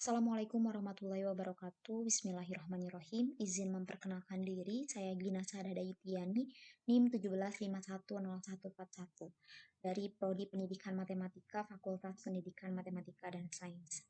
Assalamualaikum warahmatullahi wabarakatuh. Bismillahirrahmanirrahim. Izin memperkenalkan diri, saya Gina Sadadayutiani, NIM 17510141 dari Prodi Pendidikan Matematika, Fakultas Pendidikan Matematika dan Sains.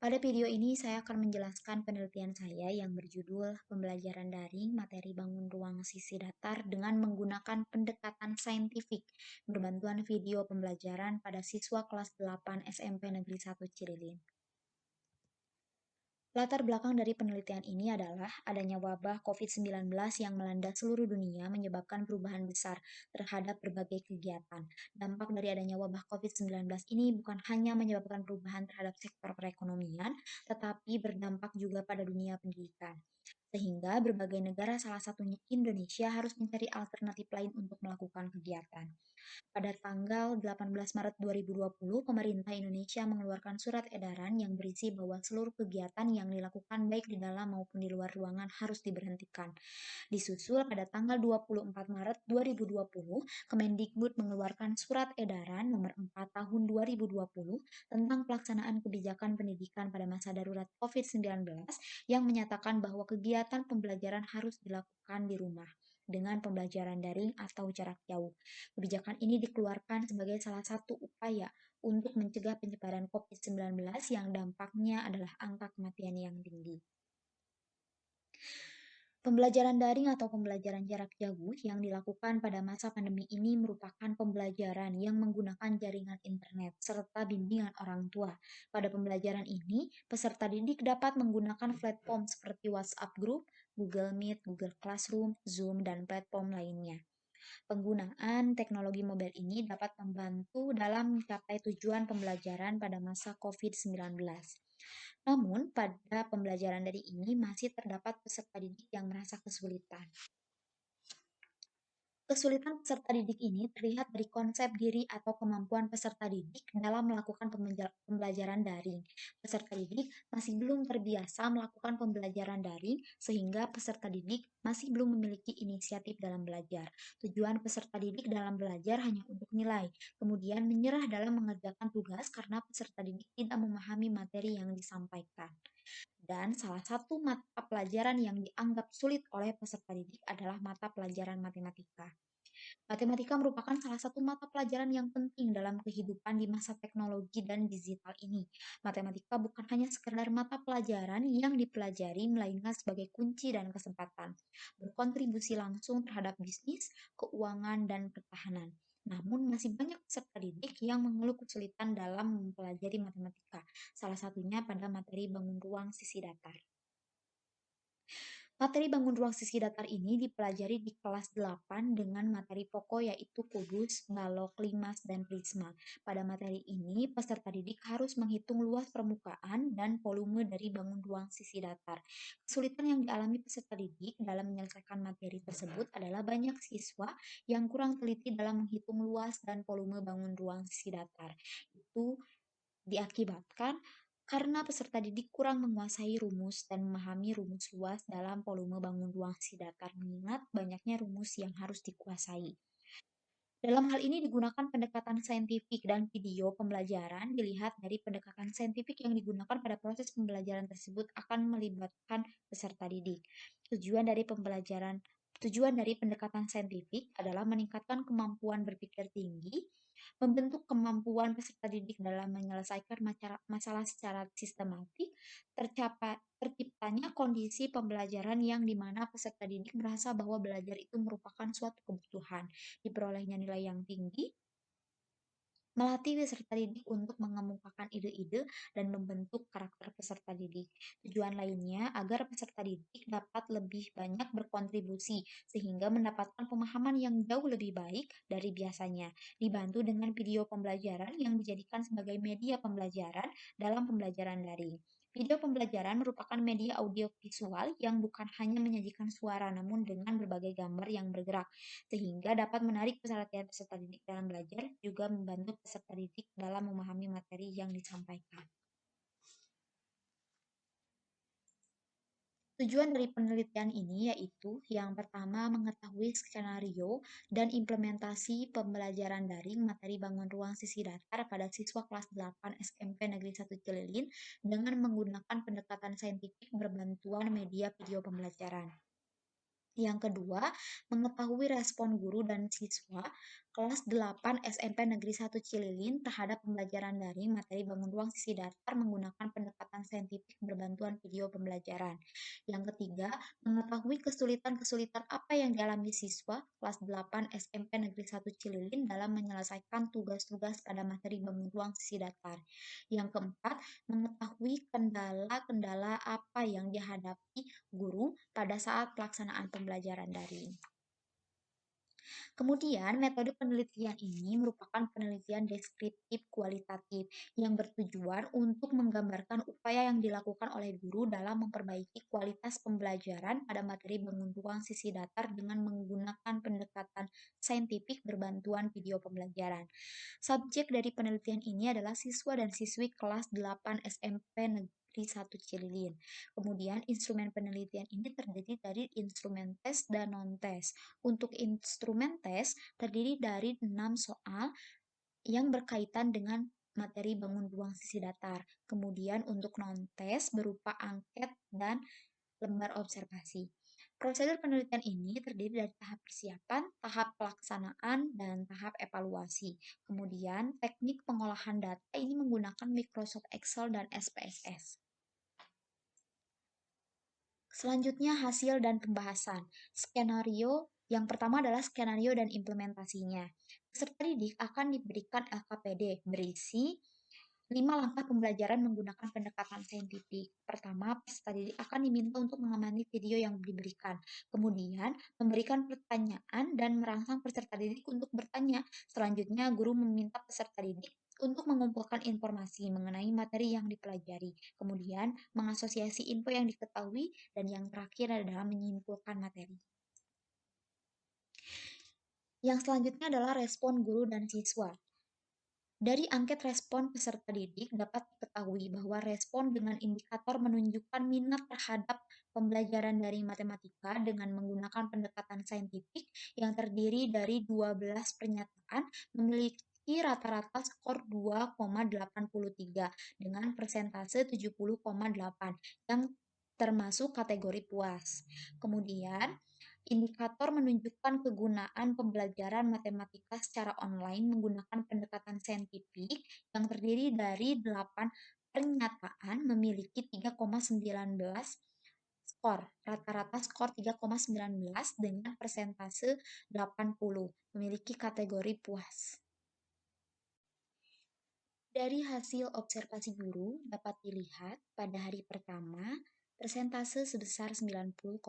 Pada video ini saya akan menjelaskan penelitian saya yang berjudul Pembelajaran Daring Materi Bangun Ruang Sisi Datar dengan menggunakan pendekatan saintifik berbantuan video pembelajaran pada siswa kelas 8 SMP Negeri 1 Cirilin. Latar belakang dari penelitian ini adalah adanya wabah COVID-19 yang melanda seluruh dunia menyebabkan perubahan besar terhadap berbagai kegiatan. Dampak dari adanya wabah COVID-19 ini bukan hanya menyebabkan perubahan terhadap sektor perekonomian, tetapi berdampak juga pada dunia pendidikan. Sehingga berbagai negara, salah satunya Indonesia, harus mencari alternatif lain untuk melakukan kegiatan. Pada tanggal 18 Maret 2020, pemerintah Indonesia mengeluarkan surat edaran yang berisi bahwa seluruh kegiatan yang dilakukan baik di dalam maupun di luar ruangan harus diberhentikan. Disusul pada tanggal 24 Maret 2020, Kemendikbud mengeluarkan surat edaran nomor 4 tahun 2020 tentang pelaksanaan kebijakan pendidikan pada masa darurat COVID-19 yang menyatakan bahwa kegiatan pembelajaran harus dilakukan di rumah dengan pembelajaran daring atau jarak jauh. Kebijakan ini dikeluarkan sebagai salah satu upaya untuk mencegah penyebaran COVID-19 yang dampaknya adalah angka kematian yang tinggi. Pembelajaran daring atau pembelajaran jarak jauh yang dilakukan pada masa pandemi ini merupakan pembelajaran yang menggunakan jaringan internet serta bimbingan orang tua. Pada pembelajaran ini, peserta didik dapat menggunakan platform seperti WhatsApp Group, Google Meet, Google Classroom, Zoom, dan platform lainnya. Penggunaan teknologi mobile ini dapat membantu dalam mencapai tujuan pembelajaran pada masa COVID-19. Namun, pada pembelajaran dari ini masih terdapat peserta didik yang merasa kesulitan. Kesulitan peserta didik ini terlihat dari konsep diri atau kemampuan peserta didik dalam melakukan pembelajaran daring. Peserta didik masih belum terbiasa melakukan pembelajaran daring, sehingga peserta didik masih belum memiliki inisiatif dalam belajar. Tujuan peserta didik dalam belajar hanya untuk nilai, kemudian menyerah dalam mengerjakan tugas karena peserta didik tidak memahami materi yang disampaikan. Dan salah satu mata pelajaran yang dianggap sulit oleh peserta didik adalah mata pelajaran matematika. Matematika merupakan salah satu mata pelajaran yang penting dalam kehidupan di masa teknologi dan digital ini. Matematika bukan hanya sekedar mata pelajaran yang dipelajari, melainkan sebagai kunci dan kesempatan, berkontribusi langsung terhadap bisnis, keuangan, dan pertahanan. Namun masih banyak peserta didik yang mengeluh kesulitan dalam mempelajari matematika, salah satunya pada materi bangun ruang sisi datar. Materi bangun ruang sisi datar ini dipelajari di kelas 8 dengan materi pokok yaitu kubus, balok, limas, dan prisma. Pada materi ini, peserta didik harus menghitung luas permukaan dan volume dari bangun ruang sisi datar. Kesulitan yang dialami peserta didik dalam menyelesaikan materi tersebut adalah banyak siswa yang kurang teliti dalam menghitung luas dan volume bangun ruang sisi datar. Itu diakibatkan karena peserta didik kurang menguasai rumus dan memahami rumus luas dalam volume bangun ruang sisi datar, mengingat banyaknya rumus yang harus dikuasai. Dalam hal ini digunakan pendekatan saintifik dan video pembelajaran dilihat dari pendekatan saintifik yang digunakan pada proses pembelajaran tersebut akan melibatkan peserta didik. Tujuan dari pendekatan saintifik adalah meningkatkan kemampuan berpikir tinggi, membentuk kemampuan peserta didik dalam menyelesaikan masalah secara sistematik, terciptanya kondisi pembelajaran yang dimana peserta didik merasa bahwa belajar itu merupakan suatu kebutuhan, diperolehnya nilai yang tinggi, melatih peserta didik untuk mengemukakan ide-ide dan membentuk karakter peserta didik. Tujuan lainnya agar peserta didik dapat lebih banyak berkontribusi sehingga mendapatkan pemahaman yang jauh lebih baik dari biasanya, dibantu dengan video pembelajaran yang dijadikan sebagai media pembelajaran dalam pembelajaran daring. Video pembelajaran merupakan media audiovisual yang bukan hanya menyajikan suara namun dengan berbagai gambar yang bergerak, sehingga dapat menarik perhatian peserta didik dalam belajar, juga membantu peserta didik dalam memahami materi yang disampaikan. Tujuan dari penelitian ini yaitu yang pertama mengetahui skenario dan implementasi pembelajaran daring materi bangun ruang sisi datar pada siswa kelas 8 SMP Negeri 1 Cililin dengan menggunakan pendekatan saintifik berbantuan media video pembelajaran. Yang kedua, mengetahui respon guru dan siswa kelas 8 SMP Negeri 1 Cililin terhadap pembelajaran daring materi bangun ruang sisi datar menggunakan pendekatan saintifik berbantuan video pembelajaran. Yang ketiga, mengetahui kesulitan-kesulitan apa yang dialami siswa kelas 8 SMP Negeri 1 Cililin dalam menyelesaikan tugas-tugas pada materi bangun ruang sisi datar. Yang keempat, mengetahui kendala-kendala apa yang dihadapi guru pada saat pelaksanaan pembelajaran daring. Kemudian, metode penelitian ini merupakan penelitian deskriptif kualitatif yang bertujuan untuk menggambarkan upaya yang dilakukan oleh guru dalam memperbaiki kualitas pembelajaran pada materi bangun ruang sisi datar dengan menggunakan pendekatan saintifik berbantuan video pembelajaran. Subjek dari penelitian ini adalah siswa dan siswi kelas 8 SMP Negeri 1 Cililin. Kemudian instrumen penelitian ini terdiri dari instrumen tes dan non-tes. Untuk instrumen tes terdiri dari 6 soal yang berkaitan dengan materi bangun ruang sisi datar. Kemudian untuk non-tes berupa angket dan lembar observasi. Prosedur penelitian ini terdiri dari tahap persiapan, tahap pelaksanaan, dan tahap evaluasi. Kemudian, teknik pengolahan data ini menggunakan Microsoft Excel dan SPSS. Selanjutnya, hasil dan pembahasan. Skenario yang pertama adalah skenario dan implementasinya. Peserta didik akan diberikan LKPD berisi 5 langkah pembelajaran menggunakan pendekatan saintifik. Pertama, peserta didik akan diminta untuk mengamati video yang diberikan. Kemudian, memberikan pertanyaan dan merangsang peserta didik untuk bertanya. Selanjutnya, guru meminta peserta didik untuk mengumpulkan informasi mengenai materi yang dipelajari. Kemudian, mengasosiasi info yang diketahui dan yang terakhir adalah menyimpulkan materi. Yang selanjutnya adalah respon guru dan siswa. Dari angket respon peserta didik dapat diketahui bahwa respon dengan indikator menunjukkan minat terhadap pembelajaran dari matematika dengan menggunakan pendekatan saintifik yang terdiri dari 12 pernyataan memiliki rata-rata skor 2,83 dengan persentase 70,8 yang termasuk kategori puas. Kemudian, indikator menunjukkan kegunaan pembelajaran matematika secara online menggunakan pendekatan saintifik yang terdiri dari 8 pernyataan memiliki 3,19 skor. Rata-rata skor 3,19 dengan persentase 80, memiliki kategori puas. Dari hasil observasi guru dapat dilihat pada hari pertama, persentase sebesar 90,5%,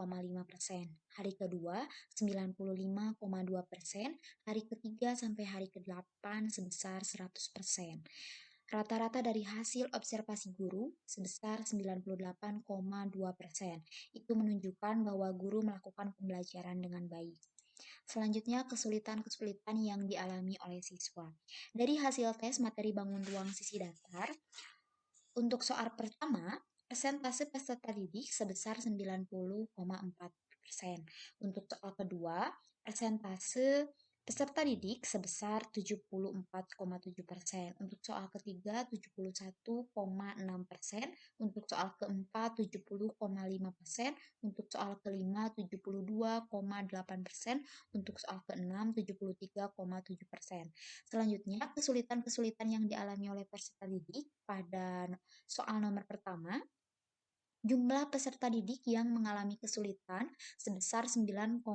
hari kedua 95,2%, hari ketiga sampai hari ke-8 sebesar 100%. Rata-rata dari hasil observasi guru sebesar 98,2%. Itu menunjukkan bahwa guru melakukan pembelajaran dengan baik. Selanjutnya, kesulitan-kesulitan yang dialami oleh siswa. Dari hasil tes materi bangun ruang sisi datar, untuk soal pertama, persentase peserta didik sebesar 90,4%. Untuk soal kedua, persentase peserta didik sebesar 74,7%. Untuk soal ketiga, 71,6%. Untuk soal keempat, 70,5%. Untuk soal kelima, 72,8%. Untuk soal keenam, 73,7%. Selanjutnya, kesulitan-kesulitan yang dialami oleh peserta didik pada soal nomor pertama, jumlah peserta didik yang mengalami kesulitan sebesar 9,6%.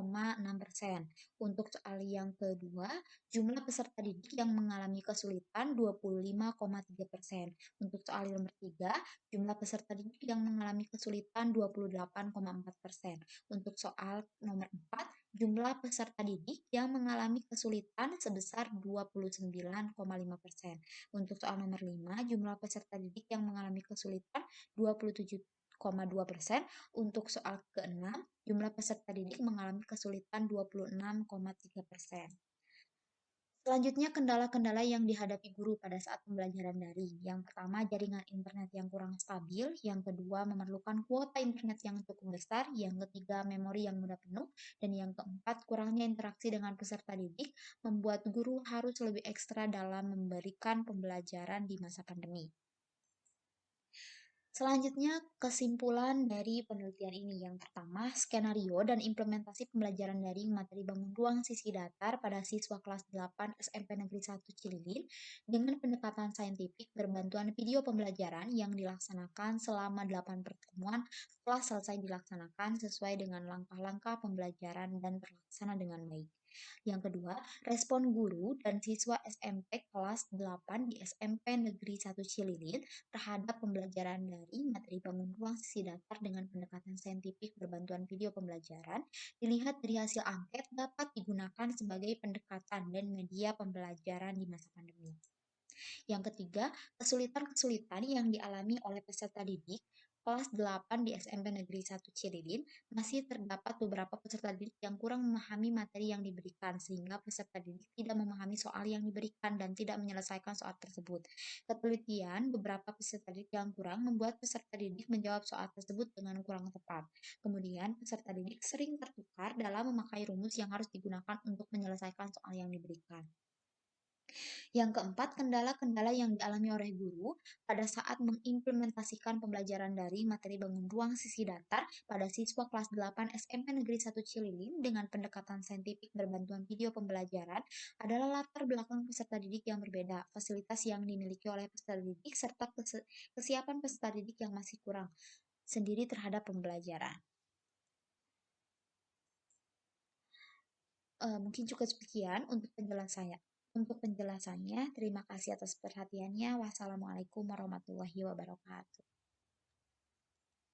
Untuk soal yang kedua, jumlah peserta didik yang mengalami kesulitan 25,3%. Untuk soal nomor 3, jumlah peserta didik yang mengalami kesulitan 28,4%. Untuk soal nomor 4, jumlah peserta didik yang mengalami kesulitan sebesar 29,5%. Untuk soal nomor 5, jumlah peserta didik yang mengalami kesulitan 27,2%. Untuk soal ke-6, jumlah peserta didik mengalami kesulitan 26,3%. Selanjutnya, kendala-kendala yang dihadapi guru pada saat pembelajaran daring. Yang pertama, jaringan internet yang kurang stabil. Yang kedua, memerlukan kuota internet yang cukup besar. Yang ketiga, memori yang mudah penuh. Dan yang keempat, kurangnya interaksi dengan peserta didik membuat guru harus lebih ekstra dalam memberikan pembelajaran di masa pandemi. Selanjutnya, kesimpulan dari penelitian ini. Yang pertama, skenario dan implementasi pembelajaran daring materi bangun ruang sisi datar pada siswa kelas 8 SMP Negeri 1 Cililin dengan pendekatan saintifik berbantuan video pembelajaran yang dilaksanakan selama 8 pertemuan telah selesai dilaksanakan sesuai dengan langkah-langkah pembelajaran dan terlaksana dengan baik. Yang kedua, respon guru dan siswa SMP kelas 8 di SMP Negeri 1 Cililin terhadap pembelajaran dari materi bangun ruang sisi datar dengan pendekatan saintifik berbantuan video pembelajaran dilihat dari hasil angket dapat digunakan sebagai pendekatan dan media pembelajaran di masa pandemi. Yang ketiga, kesulitan-kesulitan yang dialami oleh peserta didik kelas 8 di SMP Negeri 1 Cililin masih terdapat beberapa peserta didik yang kurang memahami materi yang diberikan sehingga peserta didik tidak memahami soal yang diberikan dan tidak menyelesaikan soal tersebut. Ketelitian beberapa peserta didik yang kurang membuat peserta didik menjawab soal tersebut dengan kurang tepat. Kemudian, peserta didik sering tertukar dalam memakai rumus yang harus digunakan untuk menyelesaikan soal yang diberikan. Yang keempat, kendala-kendala yang dialami oleh guru pada saat mengimplementasikan pembelajaran dari materi bangun ruang sisi datar pada siswa kelas 8 SMP Negeri 1 Cililin dengan pendekatan saintifik berbantuan video pembelajaran adalah latar belakang peserta didik yang berbeda, fasilitas yang dimiliki oleh peserta didik, serta kesiapan peserta didik yang masih kurang sendiri terhadap pembelajaran. Mungkin cukup sekian untuk penjelasannya. Terima kasih atas perhatiannya. Wassalamualaikum warahmatullahi wabarakatuh.